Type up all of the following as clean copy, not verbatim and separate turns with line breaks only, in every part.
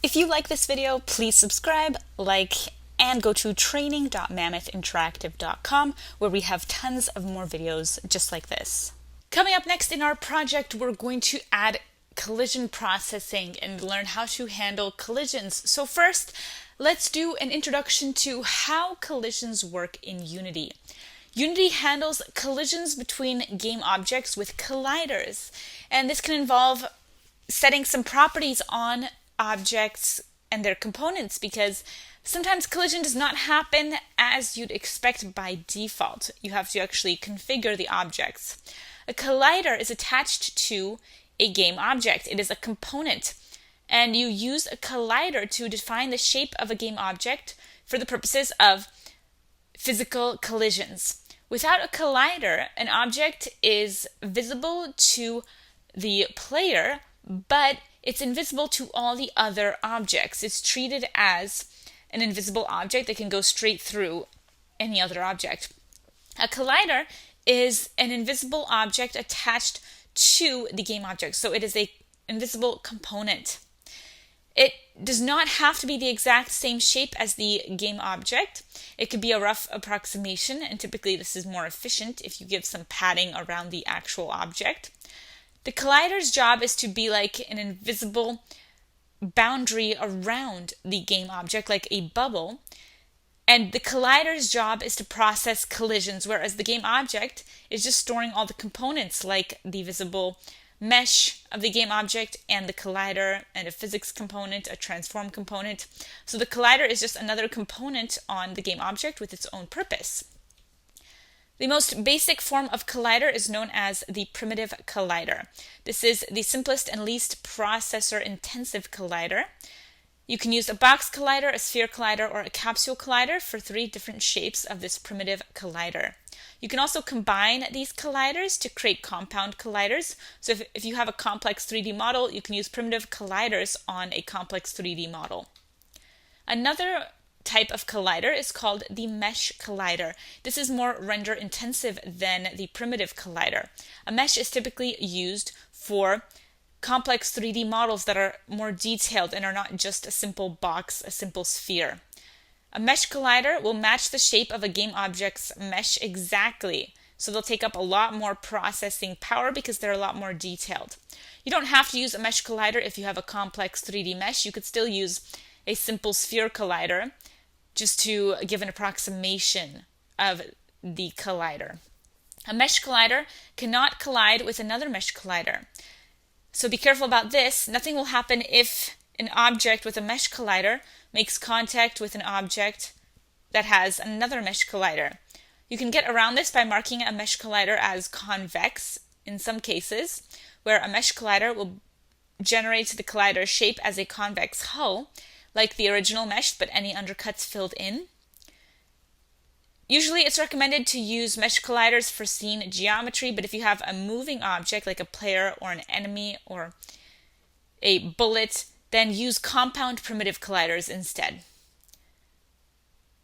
If you like this video, please subscribe, like, and go to training.mammothinteractive.com where we have tons of more videos just like this. Coming up next in our project, we're going to add collision processing and learn how to handle collisions. So first, let's do an introduction to how collisions work in Unity. Unity handles collisions between game objects with colliders, and this can involve setting some properties on objects and their components, because sometimes collision does not happen as you'd expect by default. You have to actually configure the objects. A collider is attached to a game object. It is a component, and you use a collider to define the shape of a game object for the purposes of physical collisions. Without a collider, an object is visible to the player, but it's invisible to all the other objects. It's treated as an invisible object that can go straight through any other object. A collider is an invisible object attached to the game object, so it is an invisible component. It does not have to be the exact same shape as the game object. It could be a rough approximation, and typically this is more efficient if you give some padding around the actual object. The collider's job is to be like an invisible boundary around the game object, like a bubble. And the collider's job is to process collisions, whereas the game object is just storing all the components, like the visible mesh of the game object and the collider, and a physics component, a transform component. So the collider is just another component on the game object with its own purpose. The most basic form of collider is known as the primitive collider. This is the simplest and least processor-intensive collider. You can use a box collider, a sphere collider, or a capsule collider for 3 different shapes of this primitive collider. You can also combine these colliders to create compound colliders. So if you have a complex 3D model, you can use primitive colliders on a complex 3D model. Another type of collider is called the mesh collider. This is more render intensive than the primitive collider. A mesh is typically used for complex 3D models that are more detailed and are not just a simple box, a simple sphere. A mesh collider will match the shape of a game object's mesh exactly, so they'll take up a lot more processing power because they're a lot more detailed. You don't have to use a mesh collider if you have a complex 3D mesh. You could still use a simple sphere collider just to give an approximation of the collider. A mesh collider cannot collide with another mesh collider. So be careful about this. Nothing will happen if an object with a mesh collider makes contact with an object that has another mesh collider. You can get around this by marking a mesh collider as convex in some cases, where a mesh collider will generate the collider shape as a convex hull, like the original mesh, but any undercuts filled in. Usually it's recommended to use mesh colliders for scene geometry, but if you have a moving object like a player or an enemy or a bullet, then use compound primitive colliders instead.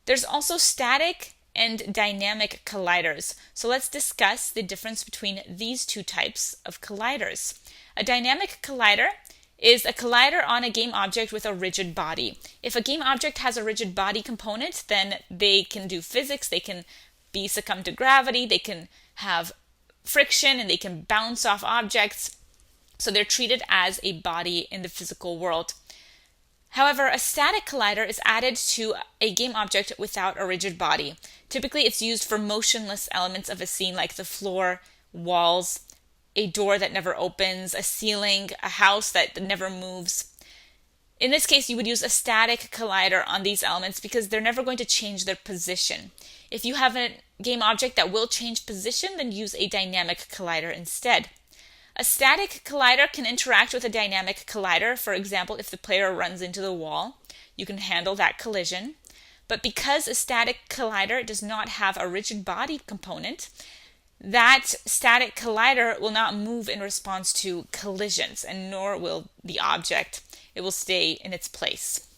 There's also static and dynamic colliders. So let's discuss the difference between these 2 types of colliders. A dynamic collider is a collider on a game object with a rigid body. If a game object has a rigid body component, then they can do physics, they can be succumb to gravity, they can have friction, and they can bounce off objects. So they're treated as a body in the physical world. However, a static collider is added to a game object without a rigid body. Typically, it's used for motionless elements of a scene like the floor, walls, a door that never opens, a ceiling, a house that never moves. In this case, you would use a static collider on these elements because they're never going to change their position. If you have a game object that will change position, then use a dynamic collider instead. A static collider can interact with a dynamic collider. For example, if the player runs into the wall, you can handle that collision. But because a static collider does not have a rigid body component, that static collider will not move in response to collisions, and nor will the object. It will stay in its place.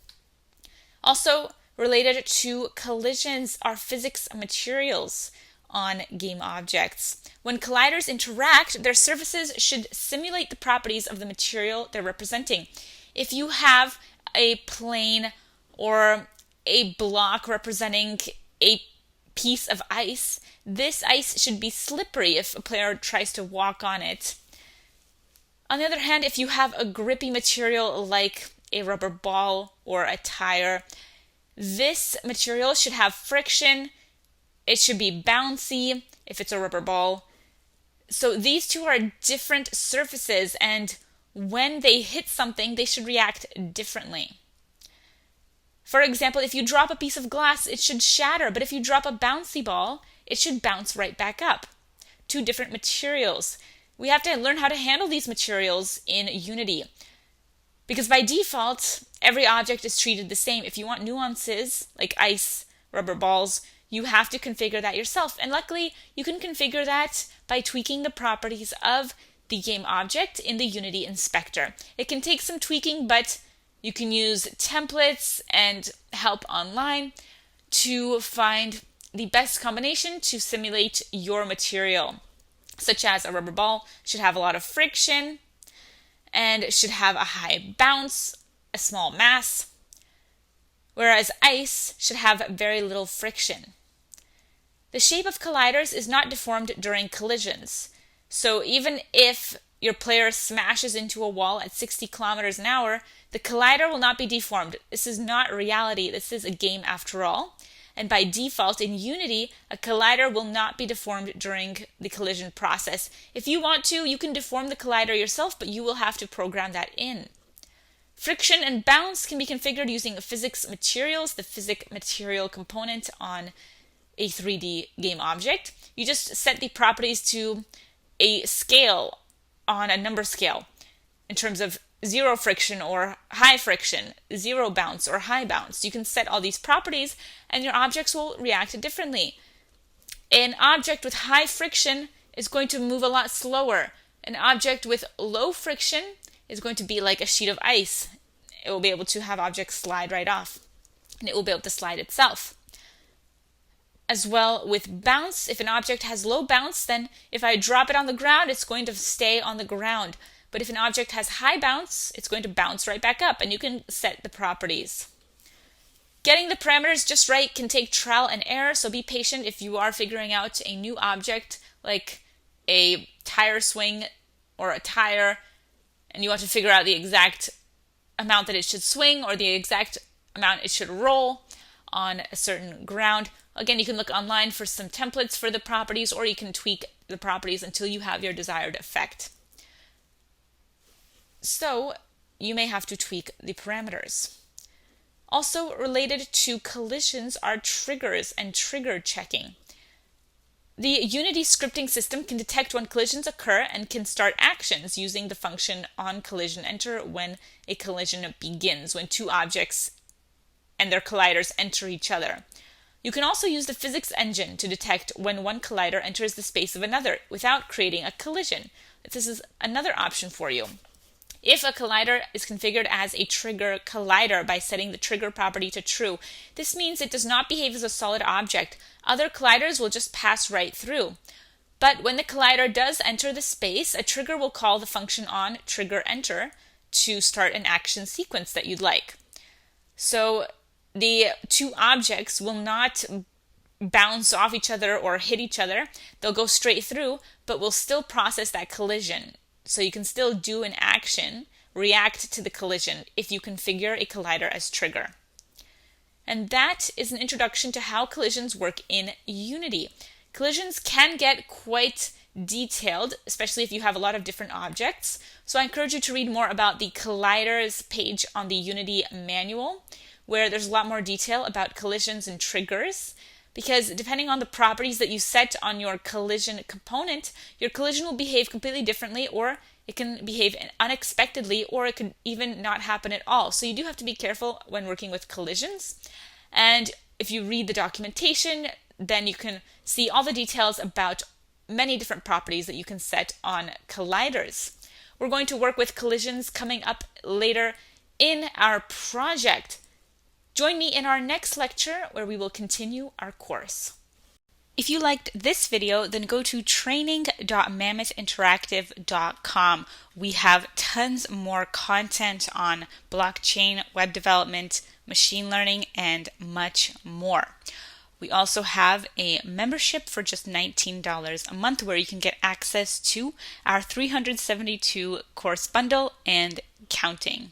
Also related to collisions are physics materials on game objects. When colliders interact, their surfaces should simulate the properties of the material they're representing. If you have a plane or a block representing a piece of ice, this ice should be slippery if a player tries to walk on it. On the other hand, if you have a grippy material like a rubber ball or a tire, this material should have friction. It should be bouncy if it's a rubber ball. So these two are different surfaces, and when they hit something, they should react differently. For example, if you drop a piece of glass, it should shatter, but if you drop a bouncy ball, it should bounce right back up. Two different materials. We have to learn how to handle these materials in Unity, because by default, every object is treated the same. If you want nuances, like ice, rubber balls, you have to configure that yourself. And luckily, you can configure that by tweaking the properties of the game object in the Unity inspector. It can take some tweaking, but you can use templates and help online to find the best combination to simulate your material, such as a rubber ball should have a lot of friction and should have a high bounce, a small mass, whereas ice should have very little friction. The shape of colliders is not deformed during collisions. So even if your player smashes into a wall at 60 kilometers an hour, the collider will not be deformed. This is not reality. This is a game after all. And by default in Unity, a collider will not be deformed during the collision process. If you want to, you can deform the collider yourself, but you will have to program that in. Friction and bounce can be configured using physics materials, the physics material component on a 3D game object. You just set the properties to a scale on a number scale in terms of zero friction or high friction, zero bounce or high bounce. You can set all these properties and your objects will react differently. An object with high friction is going to move a lot slower. An object with low friction is going to be like a sheet of ice. It will be able to have objects slide right off, and it will be able to slide itself. As well with bounce, if an object has low bounce, then if I drop it on the ground, it's going to stay on the ground. But if an object has high bounce, it's going to bounce right back up, and you can set the properties. Getting the parameters just right can take trial and error, so be patient if you are figuring out a new object like a tire swing or a tire, and you want to figure out the exact amount that it should swing or the exact amount it should roll on a certain ground. Again, you can look online for some templates for the properties, or you can tweak the properties until you have your desired effect. So you may have to tweak the parameters. Also related to collisions are triggers and trigger checking. The Unity scripting system can detect when collisions occur and can start actions using the function onCollisionEnter when a collision begins, when two objects and their colliders enter each other. You can also use the physics engine to detect when one collider enters the space of another without creating a collision. This is another option for you. If a collider is configured as a trigger collider by setting the trigger property to true, this means it does not behave as a solid object. Other colliders will just pass right through. But when the collider does enter the space, a trigger will call the function onTriggerEnter to start an action sequence that you'd like. So the two objects will not bounce off each other or hit each other. They'll go straight through, but will still process that collision. So you can still do an action, react to the collision if you configure a collider as trigger. And that is an introduction to how collisions work in Unity. Collisions can get quite detailed, especially if you have a lot of different objects. So I encourage you to read more about the colliders page on the Unity manual, where there's a lot more detail about collisions and triggers. Because depending on the properties that you set on your collision component, your collision will behave completely differently, or it can behave unexpectedly, or it could even not happen at all. So you do have to be careful when working with collisions. And if you read the documentation, then you can see all the details about many different properties that you can set on colliders. We're going to work with collisions coming up later in our project. Join me in our next lecture where we will continue our course. If you liked this video, then go to training.mammoethinteractive.com. We have tons more content on blockchain, web development, machine learning, and much more. We also have a membership for just $19 a month where you can get access to our 372 course bundle and counting.